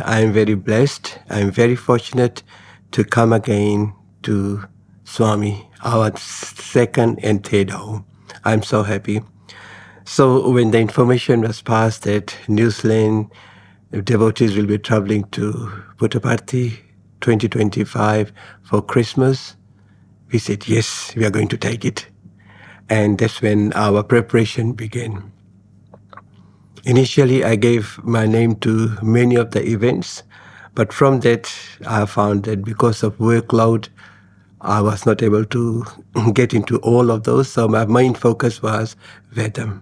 I'm very blessed. I'm very fortunate to come again to Swami, our second and third home. I'm so happy. So when the information was passed that New Zealand devotees will be traveling to Puttaparthi 2025 for Christmas, we said, yes, we are going to take it. And that's when our preparation began. Initially, I gave my name to many of the events, but from that, I found that because of workload, I was not able to get into all of those. So my main focus was Vedam.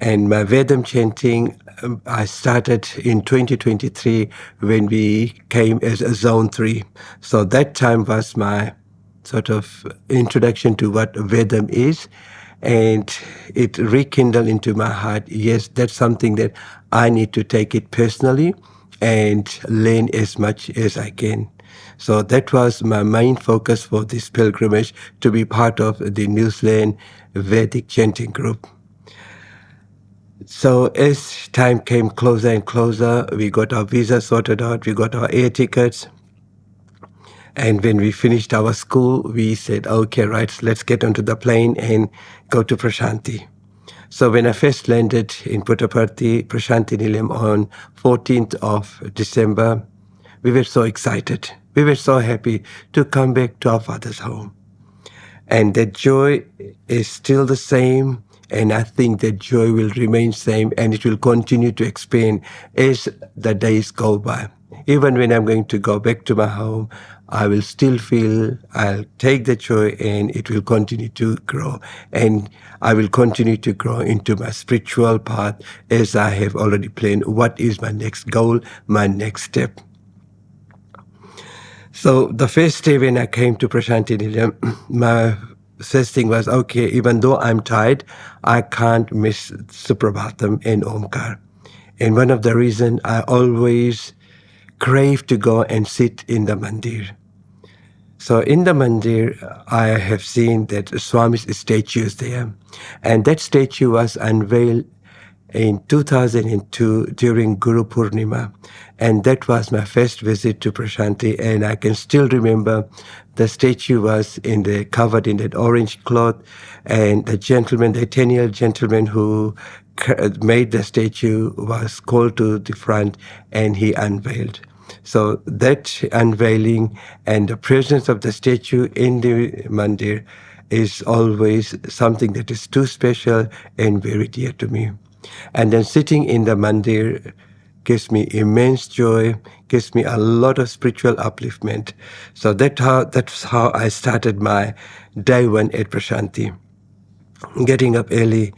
And my Vedam chanting, I started in 2023 when we came as a Zone 3. So that time was my sort of introduction to what Vedam is. And it rekindled into my heart, yes, that's something that I need to take it personally and learn as much as I can. So that was my main focus for this pilgrimage, to be part of the New Zealand Vedic chanting group. So as time came closer and closer, we got our visa sorted out, we got our air tickets. And when we finished our school, we said, okay, right, let's get onto the plane and go to Prasanthi. So when I first landed in Puttaparthi, Prasanthi Nilayam on 14th of December, we were so excited. We were so happy to come back to our father's home. And that joy is still the same. And I think that joy will remain same, and it will continue to expand as the days go by. Even when I'm going to go back to my home, I will still feel I'll take the joy and it will continue to grow. And I will continue to grow into my spiritual path as I have already planned. What is my next goal, my next step? So the first day when I came to Prasanthi Nilayam, my first thing was, okay, even though I'm tired, I can't miss Suprabhatam and Omkar. And one of the reasons I always crave to go and sit in the mandir. So in the mandir, I have seen that Swami's statue is there. And that statue was unveiled in 2002 during Guru Purnima. And that was my first visit to Prasanthi. And I can still remember the statue was covered in that orange cloth. And the gentleman, the 10-year-old gentleman who made the statue was called to the front and he unveiled. So that unveiling and the presence of the statue in the mandir is always something that is too special and very dear to me. And then sitting in the mandir gives me immense joy, gives me a lot of spiritual upliftment. So that's how I started my day one at Prasanthi. Getting up early,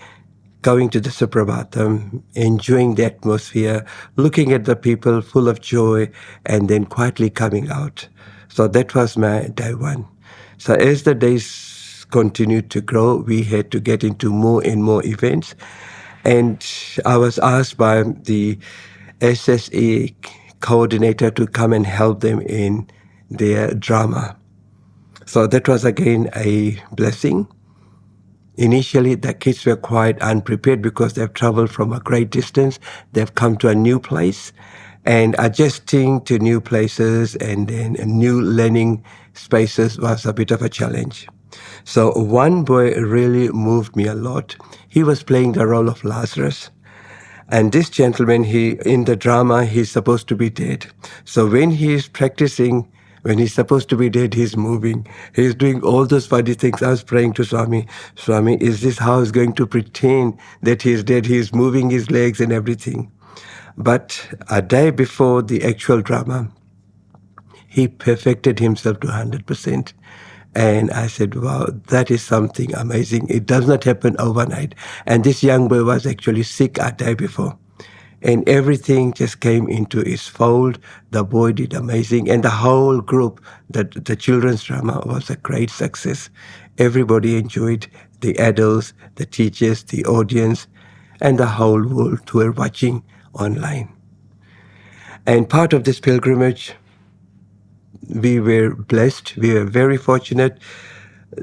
going to the Suprabhatam, enjoying the atmosphere, looking at the people full of joy, and then quietly coming out. So that was my day one. So as the days continued to grow, we had to get into more and more events. And I was asked by the SSA coordinator to come and help them in their drama. So that was again a blessing. Initially, the kids were quite unprepared because they've traveled from a great distance. They've come to a new place, and adjusting to new places and then new learning spaces was a bit of a challenge. So one boy really moved me a lot. He was playing the role of Lazarus. And this gentleman, in the drama, he's supposed to be dead. So when he's practicing, when he's supposed to be dead, he's moving. He's doing all those funny things. I was praying to Swami, Swami, is this how he's going to pretend that he's dead? He's moving his legs and everything. But a day before the actual drama, he perfected himself to 100%. And I said, wow, that is something amazing. It does not happen overnight. And this young boy was actually sick a day before. And everything just came into its fold. The boy did amazing. And the whole group, the children's drama was a great success. Everybody enjoyed, the adults, the teachers, the audience, and the whole world who were watching online. And part of this pilgrimage, we were blessed. We were very fortunate.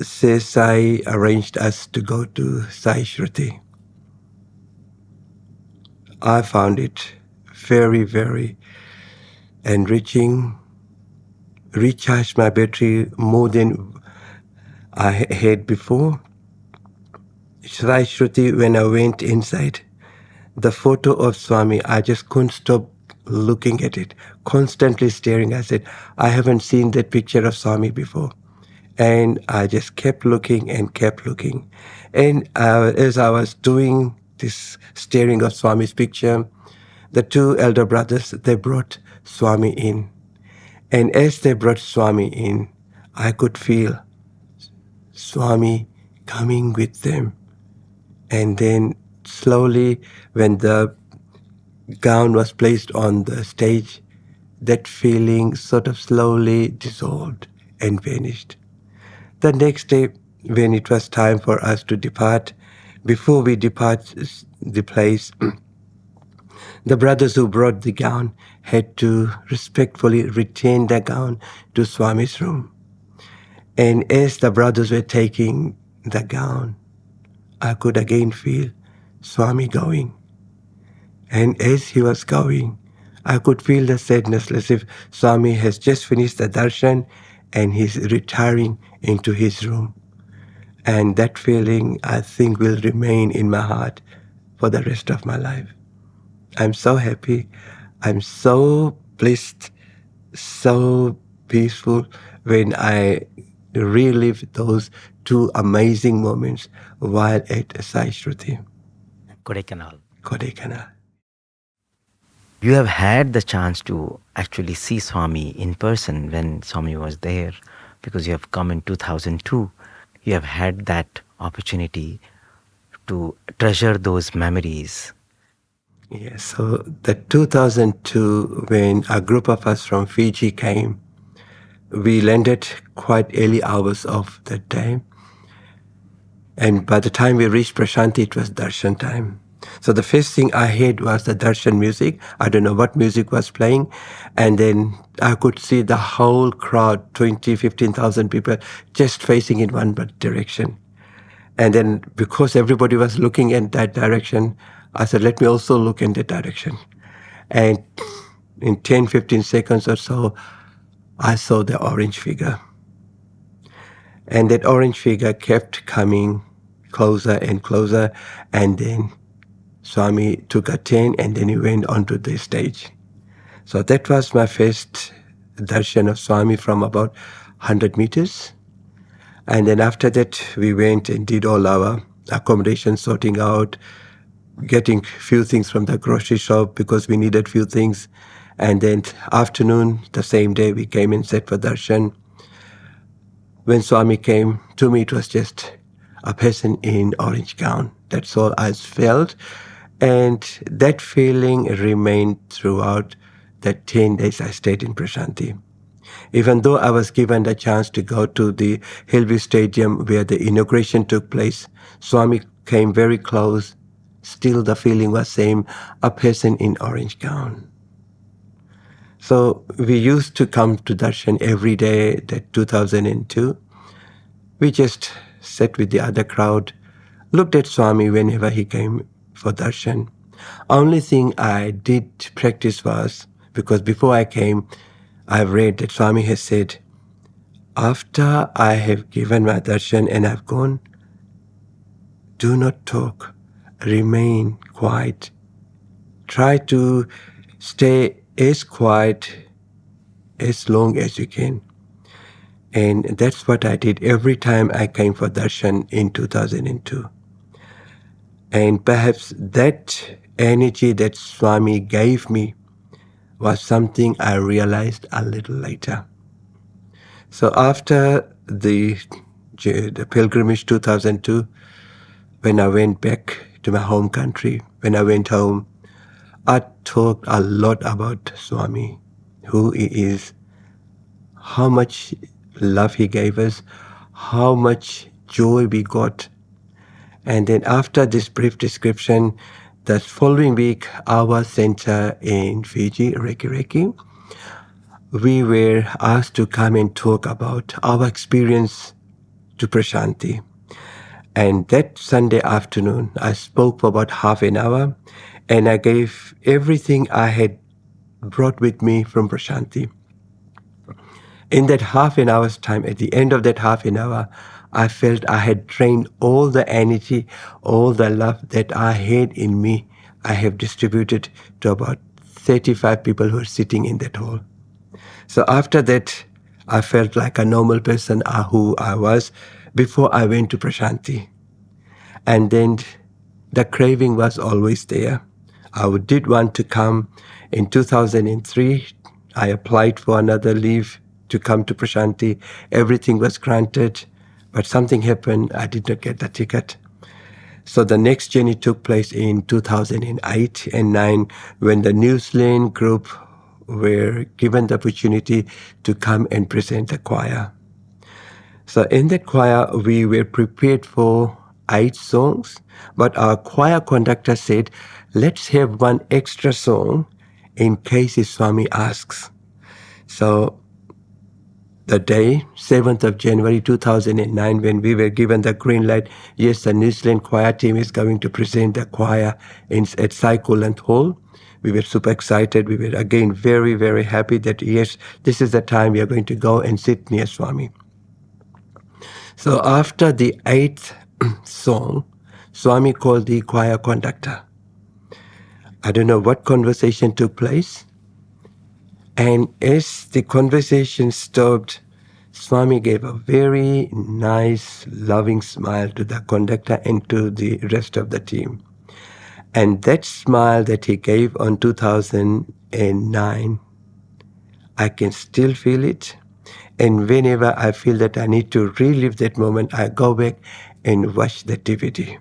Sai arranged us to go to Sai Shruti. I found it very, very and recharged my battery more than I had before. Sai Shruti, when I went inside, the photo of Swami, I just couldn't stop looking at it, constantly staring. I said, I haven't seen that picture of Swami before. And I just kept looking and kept looking. And as I was doing this staring of Swami's picture, the two elder brothers, they brought Swami in. And as they brought Swami in, I could feel Swami coming with them. And then slowly, when the gown was placed on the stage, that feeling sort of slowly dissolved and vanished. The next day, when it was time for us to depart, before we depart the place, the brothers who brought the gown had to respectfully retain the gown to Swami's room. And as the brothers were taking the gown, I could again feel Swami going. And as he was going, I could feel the sadness as if Swami has just finished the darshan and he's retiring into his room. And that feeling, I think, will remain in my heart for the rest of my life. I'm so happy. I'm so blessed, so peaceful when I relive those two amazing moments while at Sai Shruti, Kodaikanal. Kodaikanal. You have had the chance to actually see Swami in person when Swami was there, because you have come in 2002. You have had that opportunity to treasure those memories. Yes, so the 2002, when a group of us from Fiji came, we landed quite early hours of that day. And by the time we reached Prasanthi, it was Darshan time. So the first thing I heard was the Darshan music. I don't know what music was playing. And then I could see the whole crowd, 15,000 people, just facing in one direction. And then because everybody was looking in that direction, I said, let me also look in that direction. And in 10, 15 seconds or so, I saw the orange figure. And that orange figure kept coming closer and closer. And then Swami took a turn and then he went onto the stage. So that was my first darshan of Swami from about 100 meters. And then after that, we went and did all our accommodation sorting out, getting few things from the grocery shop because we needed few things. And then afternoon, the same day, we came and sat for darshan. When Swami came, to me it was just a person in orange gown. That's all I felt. And that feeling remained throughout the 10 days I stayed in Prasanthi. Even though I was given the chance to go to the Hillview Stadium where the inauguration took place, Swami came very close. Still the feeling was same, a person in orange gown. So we used to come to Darshan every day, that 2002. We just sat with the other crowd, looked at Swami whenever he came for Darshan. Only thing I did practice was, because before I came, I've read that Swami has said, after I have given my darshan and I've gone, do not talk, remain quiet. Try to stay as quiet as long as you can. And that's what I did every time I came for darshan in 2002. And perhaps that energy that Swami gave me was something I realized a little later. So after the pilgrimage 2002, when I went back to my home country, when I went home, I talked a lot about Swami, who he is, how much love he gave us, how much joy we got. And then after this brief description, the following week, our center in Fiji, Reiki, we were asked to come and talk about our experience to Prasanthi. And that Sunday afternoon, I spoke for about half an hour, and I gave everything I had brought with me from Prasanthi. In that half an hour's time, at the end of that half an hour, I felt I had drained all the energy, all the love that I had in me. I have distributed to about 35 people who are sitting in that hall. So after that, I felt like a normal person who I was before I went to Prasanthi. And then the craving was always there. I did want to come. In 2003, I applied for another leave to come to Prasanthi. Everything was granted, but something happened. I did not get the ticket. So the next journey took place in 2008 and 9 when the New Zealand group were given the opportunity to come and present the choir. So in that choir, we were prepared for 8 songs, but our choir conductor said, let's have one extra song in case his Swami asks. So the day, 7th of January 2009, when we were given the green light, yes, the New Zealand choir team is going to present the choir at Sai Kulant Hall. We were super excited. We were again very, very happy that, yes, this is the time we are going to go and sit near Swami. So after the 8th song, Swami called the choir conductor. I don't know what conversation took place. And as the conversation stopped, Swami gave a very nice, loving smile to the conductor and to the rest of the team. And that smile that he gave on 2009, I can still feel it. And whenever I feel that I need to relive that moment, I go back and watch the DVD.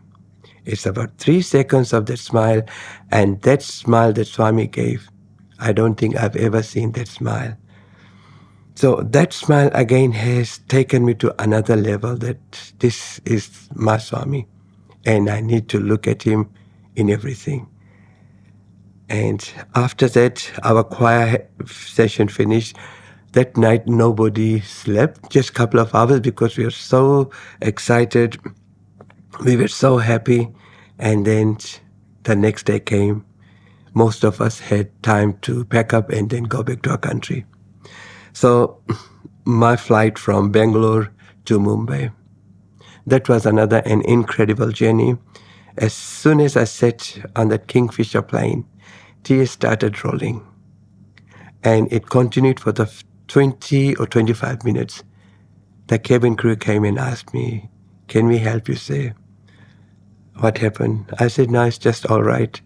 It's about 3 seconds of that smile, and that smile that Swami gave, I don't think I've ever seen that smile. So that smile again has taken me to another level that this is my Swami, and I need to look at him in everything. And after that, our choir session finished. That night, nobody slept, just a couple of hours because we were so excited. We were so happy. And then the next day came. Most of us had time to pack up and then go back to our country. So my flight from Bangalore to Mumbai, that was an incredible journey. As soon as I sat on that Kingfisher plane, tears started rolling. And it continued for the 20 or 25 minutes. The cabin crew came and asked me, can we help you, say? What happened? I said, no, it's just all right.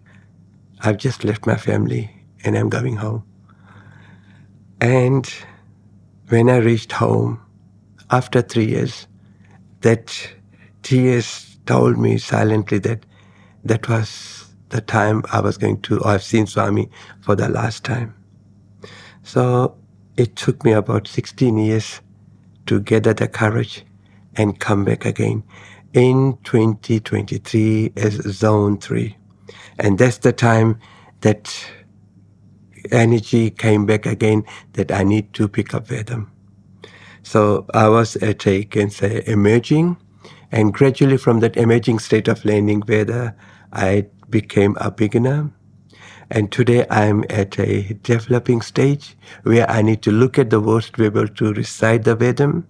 I've just left my family and I'm going home. And when I reached home, after 3 years, that tears told me silently that that was the time I was going to, or I've seen Swami for the last time. So it took me about 16 years to gather the courage and come back again in 2023 as Zone 3. And that's the time that energy came back again that I need to pick up Vedam. So I was at a, can say, emerging, and gradually from that emerging state of learning Veda, I became a beginner. And today I'm at a developing stage where I need to look at the words to be able to recite the Vedam.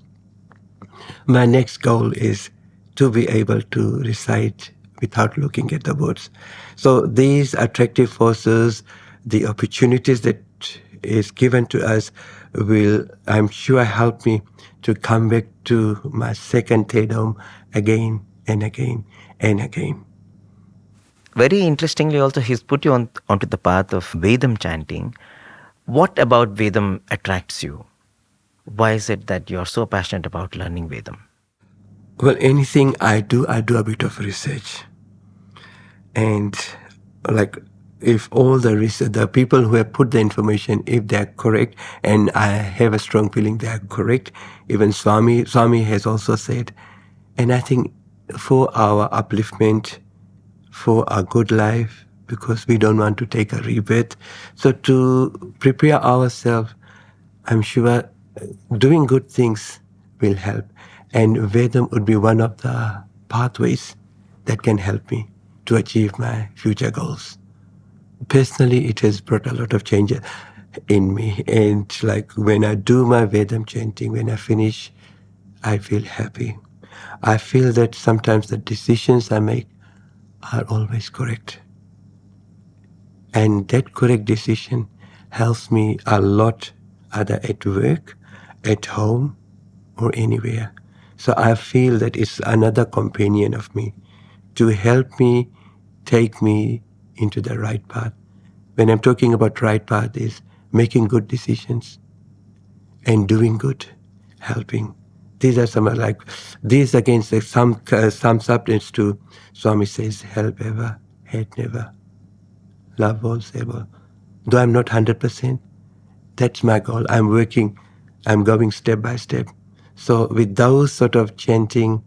My next goal is to be able to recite without looking at the words. So these attractive forces, the opportunities that is given to us will, I'm sure, help me to come back to my second Tedom again and again and again. Very interestingly, also, he's put you onto the path of Vedam chanting. What about Vedam attracts you? Why is it that you're so passionate about learning Vedam? Well, anything I do a bit of research. And like, if all the research, the people who have put the information, if they're correct, and I have a strong feeling they are correct, even Swami has also said, and I think for our upliftment, for a good life, because we don't want to take a rebirth. So to prepare ourselves, I'm sure doing good things will help. And Vedam would be one of the pathways that can help me to achieve my future goals. Personally, it has brought a lot of changes. in me. And like when I do my Vedam chanting, when I finish, I feel happy. I feel that sometimes the decisions I make are always correct. And that correct decision helps me a lot, either at work, at home, or anywhere. So I feel that it's another companion of me to help me, take me into the right path. When I'm talking about right path is making good decisions and doing good, helping. These are some like these against some substance to Swami says help ever, hate never, love all, save all. Though I'm not 100%, that's my goal. I'm working, I'm going step by step. So with those sort of chanting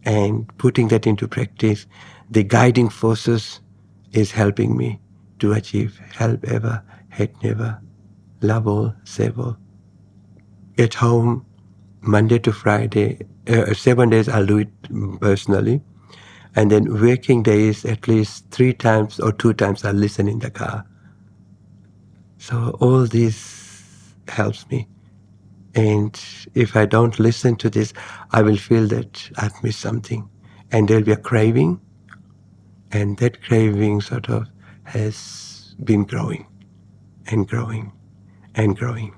and putting that into practice, the guiding forces is helping me to achieve help ever, hate never, love all, save all. At home, Monday to Friday, 7 days I'll do it personally. And then working days, at least 3 times or 2 times I'll listen in the car. So all this helps me. And if I don't listen to this, I will feel that I've missed something. And there'll be a craving. And that craving sort of has been growing and growing and growing.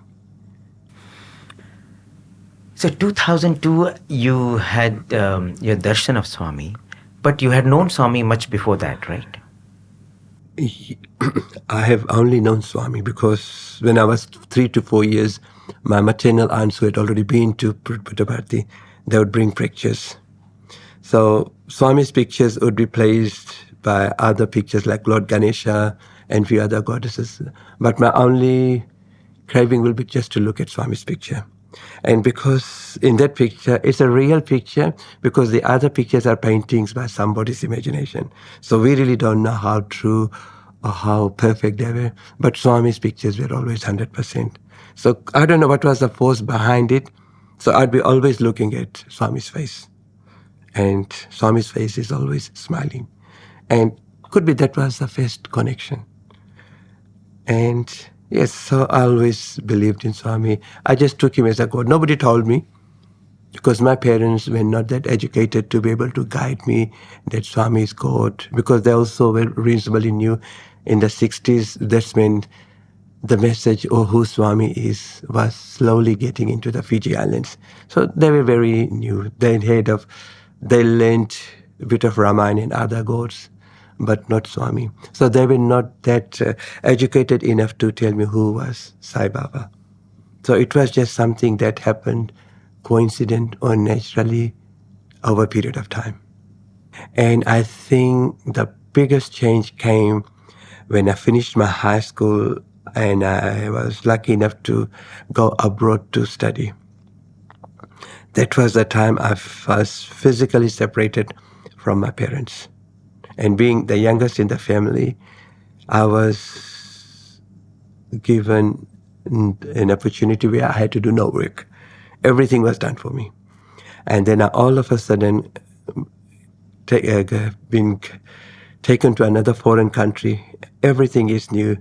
So 2002, you had your darshan of Swami, but you had known Swami much before that, right? I have only known Swami because when I was 3 to 4 years, my maternal aunts who had already been to Puttaparthi, they would bring pictures. So Swami's pictures would be placed by other pictures like Lord Ganesha and few other goddesses. But my only craving will be just to look at Swami's picture. And because in that picture, it's a real picture because the other pictures are paintings by somebody's imagination. So we really don't know how true or how perfect they were. But Swami's pictures were always 100%. So I don't know what was the force behind it. So I'd be always looking at Swami's face. And Swami's face is always smiling. And could be that was the first connection. And yes, so I always believed in Swami. I just took him as a God. Nobody told me because my parents were not that educated to be able to guide me that Swami is God because they also were reasonably new. In the 60s, that's when the message of who Swami is was slowly getting into the Fiji Islands. So they were very new. They learned a bit of Ramayana and other gods, but not Swami. So they were not that educated enough to tell me who was Sai Baba. So it was just something that happened coincident or naturally over a period of time. And I think the biggest change came when I finished my high school and I was lucky enough to go abroad to study. That was the time I was physically separated from my parents. And being the youngest in the family, I was given an opportunity where I had to do no work. Everything was done for me. And then I all of a sudden been taken to another foreign country. Everything is new.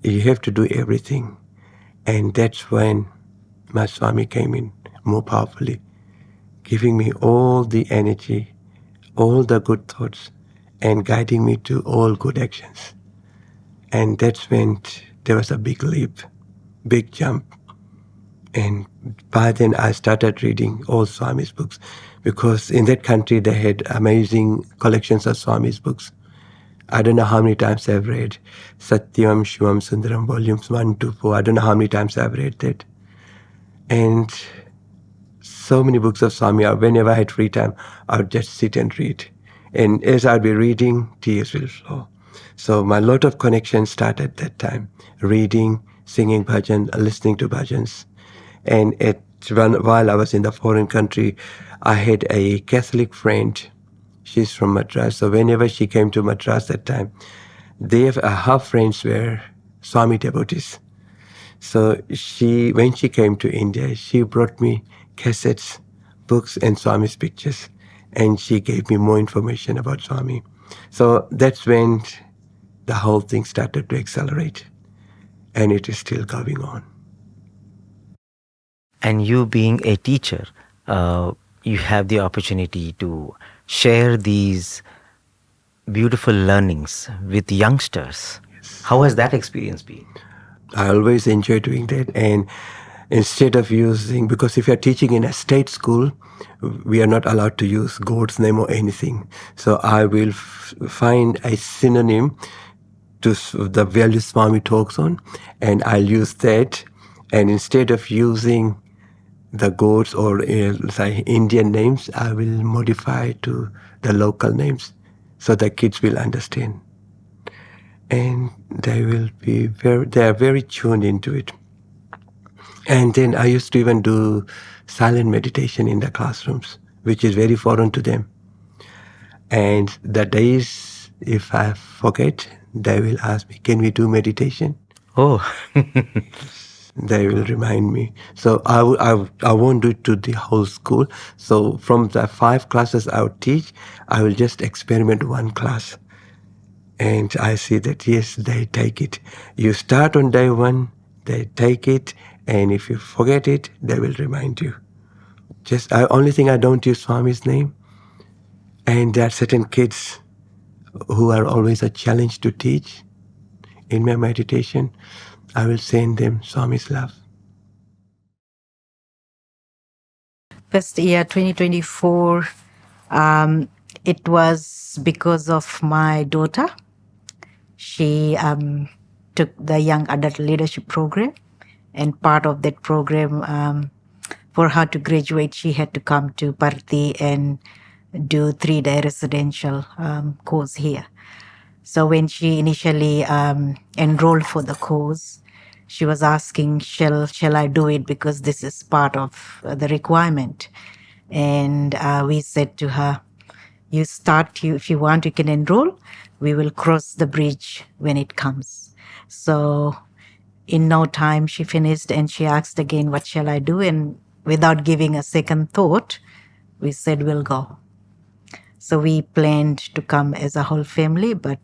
You have to do everything. And that's when my Swami came in more powerfully, giving me all the energy, all the good thoughts, and guiding me to all good actions. And that's when there was a big leap, big jump. And by then I started reading all Swami's books because in that country they had amazing collections of Swami's books. I don't know how many times I've read Satyam, Shivam, Sundaram, volumes 1 to 4. I don't know how many times I've read that. And so many books of Swami, whenever I had free time, I would just sit and read. And as I'd be reading, tears will flow. So my lot of connections started that time. Reading, singing bhajan, listening to bhajans. And while I was in the foreign country, I had a Catholic friend. She's from Madras. So whenever she came to Madras that time, her friends were Swami devotees. So when she came to India, she brought me cassettes, books, and Swami's pictures. And she gave me more information about Swami. So that's when the whole thing started to accelerate. and it is still going on. And you being a teacher, you have the opportunity to share these beautiful learnings with youngsters. How has that experience been? I always enjoy doing that. And instead of using, because if you're teaching in a state school, we are not allowed to use God's name or anything. So I will find a synonym to the value Swami talks on, and I'll use that. And instead of using the gods or say Indian names, I will modify to the local names so the kids will understand. And they are very tuned into it. And then I used to even do silent meditation in the classrooms, which is very foreign to them. And the days, if I forget, they will ask me, can we do meditation? Oh, They will remind me. So I won't do it to the whole school. So from the 5 classes I would teach, I will just experiment one class. And I see that, yes, they take it. You start on day 1, they take it. And if you forget it, they will remind you. Only thing I don't use Swami's name. And there are certain kids who are always a challenge to teach. In my meditation, I will send them Swami's love. First year 2024, it was because of my daughter. She took the young adult leadership program, and part of that program, for her to graduate, she had to come to Parthi and do 3-day residential course here. So when she initially enrolled for the course, she was asking, shall I do it, because this is part of the requirement. And we said to her, you start, if you want, you can enroll. We will cross the bridge when it comes. So in no time she finished, and she asked again, what shall I do? And without giving a second thought, we said, we'll go. So we planned to come as a whole family, but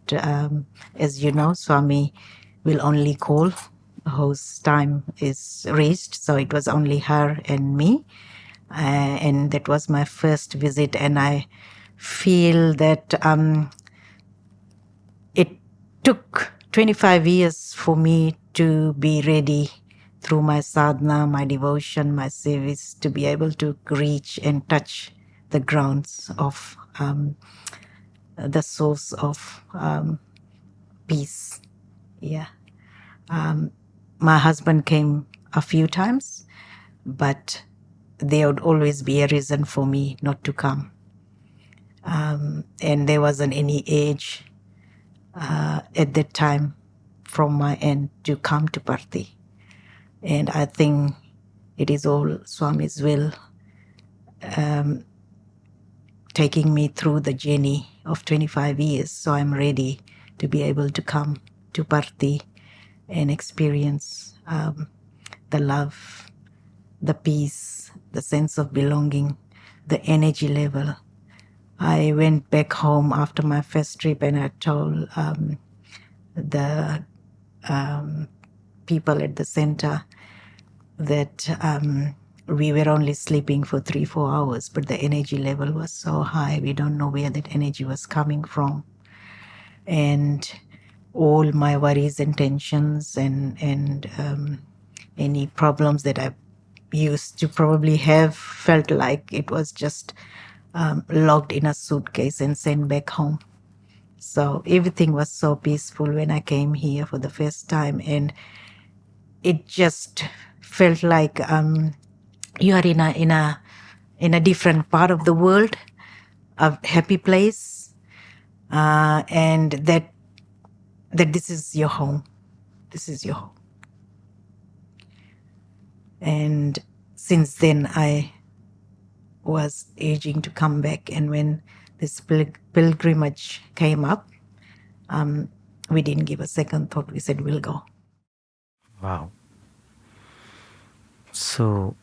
as you know, Swami will only call whose time is reached. So it was only her and me. And that was my first visit. And I feel that it took 25 years for me to be ready through my sadhana, my devotion, my service, to be able to reach and touch the grounds of the source of peace. Yeah. My husband came a few times, but there would always be a reason for me not to come. And there wasn't any age at that time from my end to come to Parthi. And I think it is all Swami's will taking me through the journey of 25 years. So I'm ready to be able to come to Parthi and experience the love, the peace, the sense of belonging, the energy level. I went back home after my first trip, and I told the people at the center that we were only sleeping for 3-4 hours, but the energy level was so high, we don't know where that energy was coming from. And all my worries and tensions and any problems that I used to probably have felt like it was just locked in a suitcase and sent back home. So everything was so peaceful when I came here for the first time, and it just felt like you are in a different part of the world, a happy place, and that this is your home. This is your home. And since then, I was urging to come back. And when this pilgrimage came up, we didn't give a second thought. We said, we'll go. Wow. So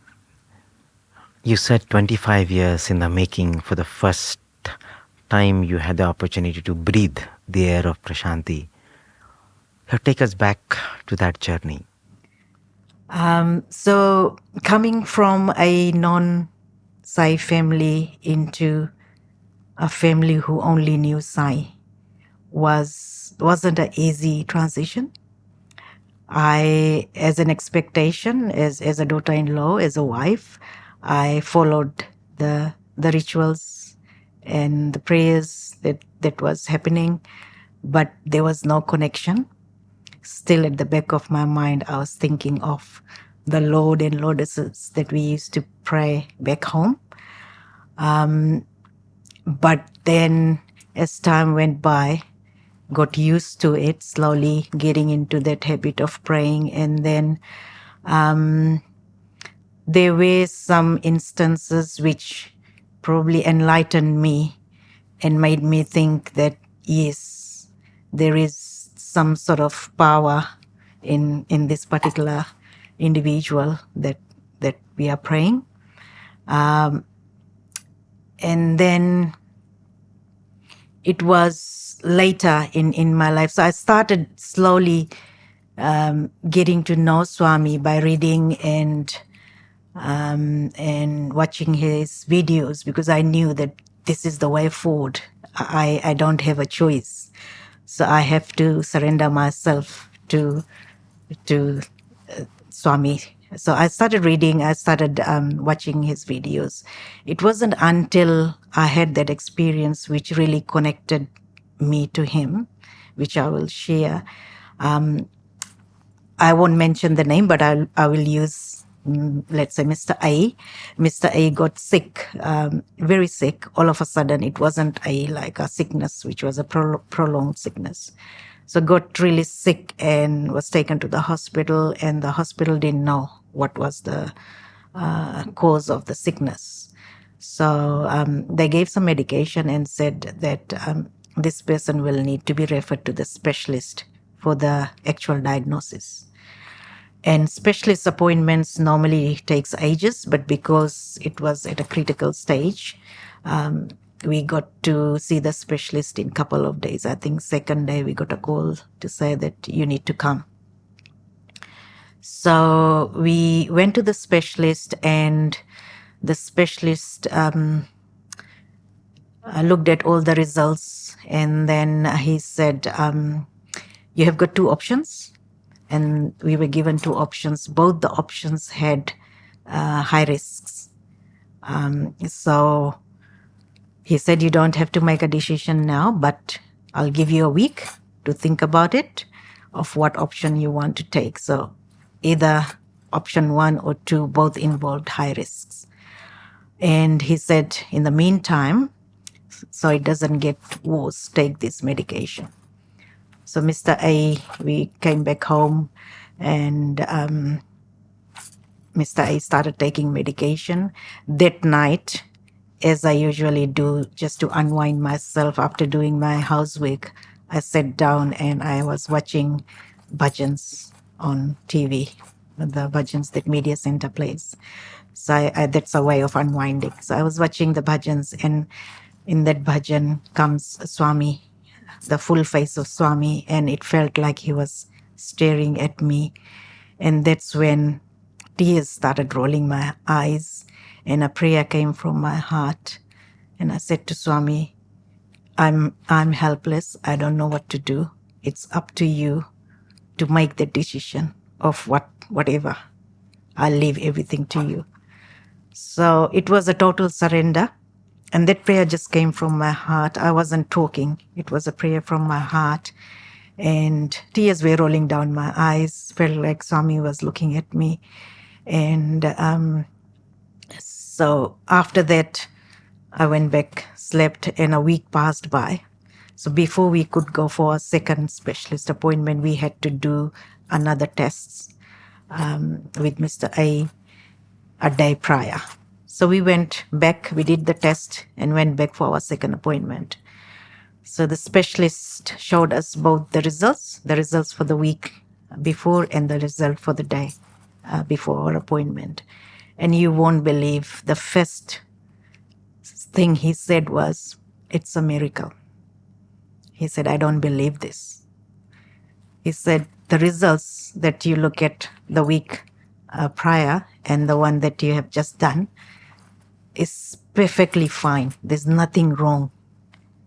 you said 25 years in the making. For the first time you had the opportunity to breathe the air of Prasanthi. Take us back to that journey. So coming from a non-Sai family into a family who only knew Sai wasn't an easy transition. I, as an expectation, as a daughter-in-law, as a wife, I followed the rituals and the prayers that was happening, but there was no connection. Still at the back of my mind, I was thinking of the Lord and Lordesses that we used to pray back home. But then as time went by, got used to it, slowly getting into that habit of praying. And then there were some instances which probably enlightened me and made me think that, yes, there is some sort of power in this particular individual that we are praying. And then it was later in my life. So I started slowly getting to know Swami by reading and watching his videos, because I knew that this is the way forward. I don't have a choice. So I have to surrender myself to Swami. So I started reading, I started watching his videos. It wasn't until I had that experience which really connected me to him, which I will share. I won't mention the name, but I will use, let's say, Mr. A. Mr. A got sick, very sick. All of a sudden, it wasn't like a sickness, which was a prolonged sickness. So got really sick and was taken to the hospital, and the hospital didn't know what was the cause of the sickness. So they gave some medication and said that this person will need to be referred to the specialist for the actual diagnosis. And specialist appointments normally takes ages, but because it was at a critical stage, we got to see the specialist in a couple of days. I think second day we got a call to say that you need to come. So we went to the specialist, and the specialist looked at all the results, and then he said, you have got two options. And we were given two options. Both the options had high risks. So he said, you don't have to make a decision now, but I'll give you a week to think about it, of what option you want to take. So either option 1 or 2, both involved high risks. And he said, in the meantime, so it doesn't get worse, take this medication. So Mr. A, we came back home, and Mr. A started taking medication. That night, as I usually do, just to unwind myself after doing my housework, I sat down and I was watching bhajans on TV, the bhajans that Media Center plays. So that's a way of unwinding. So I was watching the bhajans, and in that bhajan comes Swami, the full face of Swami, and it felt like he was staring at me. And that's when tears started rolling my eyes, and a prayer came from my heart. And I said to Swami, I'm helpless. I don't know what to do. It's up to you to make the decision of whatever. I'll leave everything to you. So it was a total surrender. And that prayer just came from my heart. I wasn't talking. It was a prayer from my heart. And tears were rolling down my eyes. Felt like Swami was looking at me. And so after that, I went back, slept, and a week passed by. So before we could go for a second specialist appointment, we had to do another tests with Mr. A day prior. So we went back, we did the test, and went back for our second appointment. So the specialist showed us both the results for the week before and the result for the day before our appointment. And you won't believe, the first thing he said was, it's a miracle. He said, I don't believe this. He said, the results that you look at the week prior and the one that you have just done is perfectly fine. There's nothing wrong.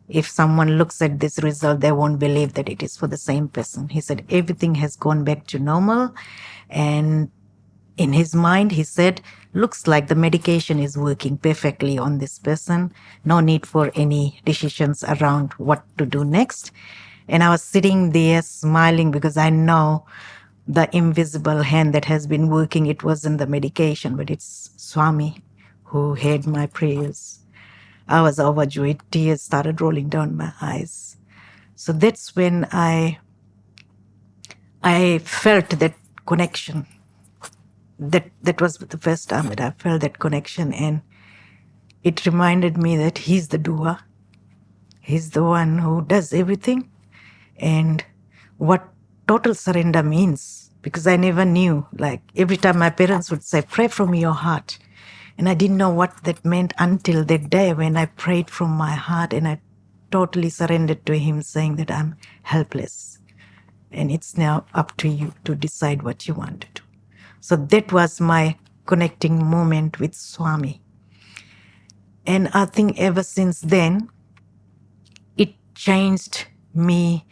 If someone looks at this result, they won't believe that it is for the same person. He said, everything has gone back to normal. And in his mind, he said, looks like the medication is working perfectly on this person. No need for any decisions around what to do next. And I was sitting there smiling because I know the invisible hand that has been working. It wasn't the medication, but it's Swami who heard my prayers. I was overjoyed. Tears started rolling down my eyes. So that's when I felt that connection. That was the first time that I felt that connection, and it reminded me that he's the doer. He's the one who does everything, and what total surrender means, because I never knew. Like every time my parents would say, pray from your heart. And I didn't know what that meant until that day when I prayed from my heart and I totally surrendered to him, saying that I'm helpless. And it's now up to you to decide what you want to do. So that was my connecting moment with Swami. And I think ever since then, it changed me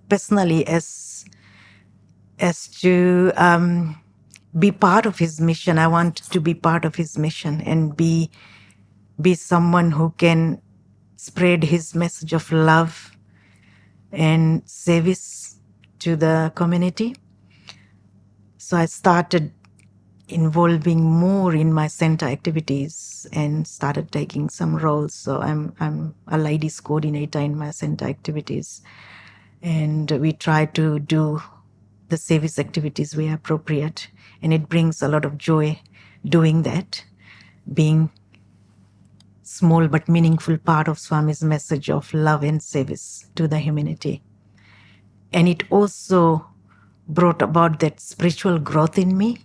personally as to be part of his mission. I want to be part of his mission and be someone who can spread his message of love and service to the community. So I started involving more in my center activities and started taking some roles. So I'm a ladies coordinator in my center activities, and we try to do the service activities where appropriate, and it brings a lot of joy doing that, being small but meaningful part of Swami's message of love and service to the humanity. And it also brought about that spiritual growth in me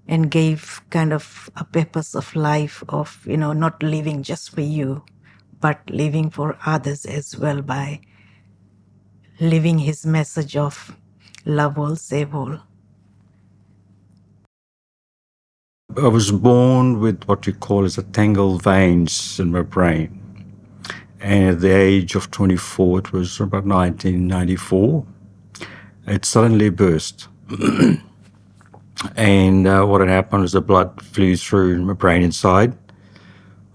and gave kind of a purpose of life of, not living just for you, but living for others as well by living his message of love all, save all. I was born with what you call as a tangled veins in my brain. And at the age of 24, it was about 1994, it suddenly burst. And what had happened was the blood flew through my brain inside.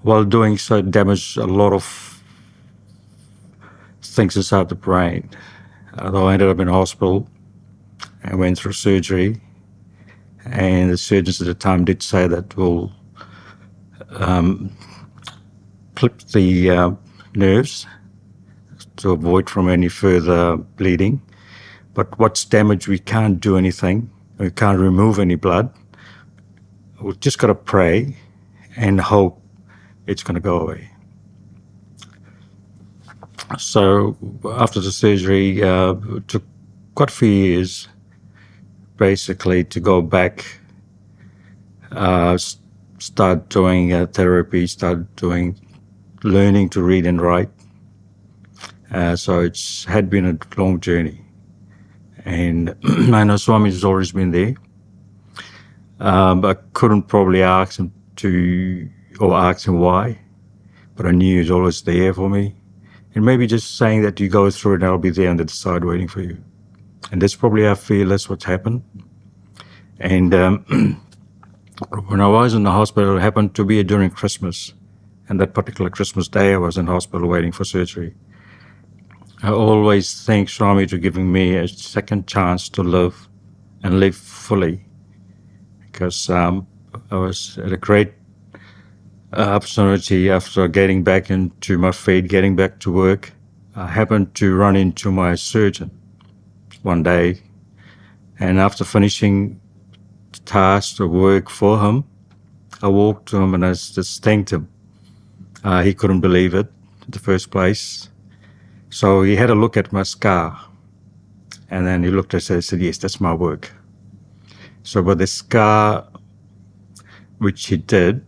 While doing so, it damaged a lot of things inside the brain. Though I ended up in hospital and went through surgery. And the surgeons at the time did say that we'll clip the nerves to avoid from any further bleeding. But what's damaged, we can't do anything. We can't remove any blood. We've just got to pray and hope it's going to go away. So after the surgery, it took quite a few years basically to go back, start doing therapy, start learning to read and write. So it's had been a long journey. And I know Swami has always been there. But I couldn't probably ask him why, but I knew he was always there for me. And maybe just saying that you go through it and I'll be there on the side waiting for you. And that's probably how I feel that's what's happened. And when I was in the hospital, it happened to be during Christmas. And that particular Christmas day, I was in hospital waiting for surgery. I always thank Swami for giving me a second chance to live and live fully, because I was at a great opportunity after getting back into my feet, getting back to work. I happened to run into my surgeon one day, and after finishing the task of work for him, I walked to him and I just thanked him. He couldn't believe it in the first place. So he had a look at my scar, and then he looked at it and said, yes, that's my work. So with the scar, which he did,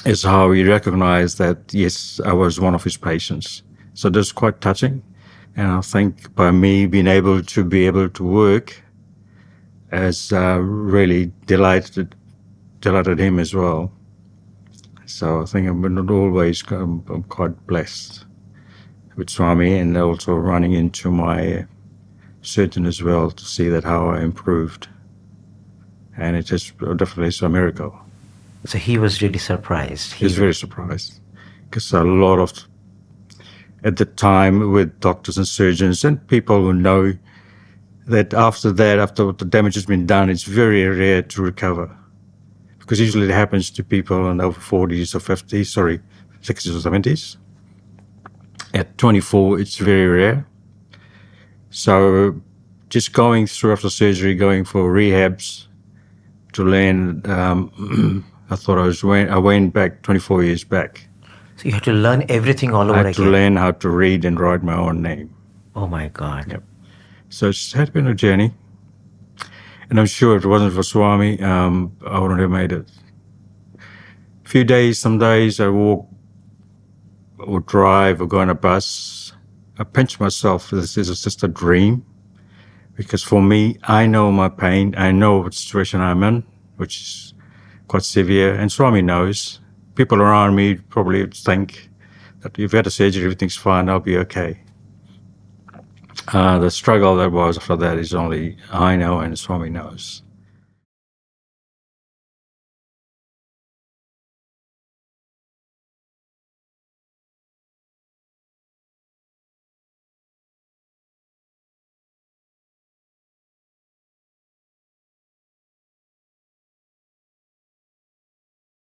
is how he recognized that, yes, I was one of his patients. So that's quite touching. And I think by me being able to work has really delighted him as well. So I think I'm quite blessed with Swami, and also running into my surgeon as well to see that how I improved. And it is definitely a miracle. So he was really surprised. He's very surprised, because a lot of, at the time, with doctors and surgeons and people who know that after the damage has been done, it's very rare to recover. Because usually it happens to people in over 40s or 50s, 60s or 70s. At 24, it's very rare. So just going through after surgery, going for rehabs to learn, I went back 24 years back. So you had to learn everything all over I again. had to learn how to read and write my own name. Oh my God. Yep. So it had been a journey. And I'm sure if it wasn't for Swami, I wouldn't have made it. Some days I walk or drive or go on a bus. I pinch myself. This is just a dream. Because for me, I know my pain. I know what situation I'm in, which is quite severe. And Swami knows. People around me probably think that if you had a surgery, everything's fine, I'll be okay. The struggle that was after that is only I know and Swami knows.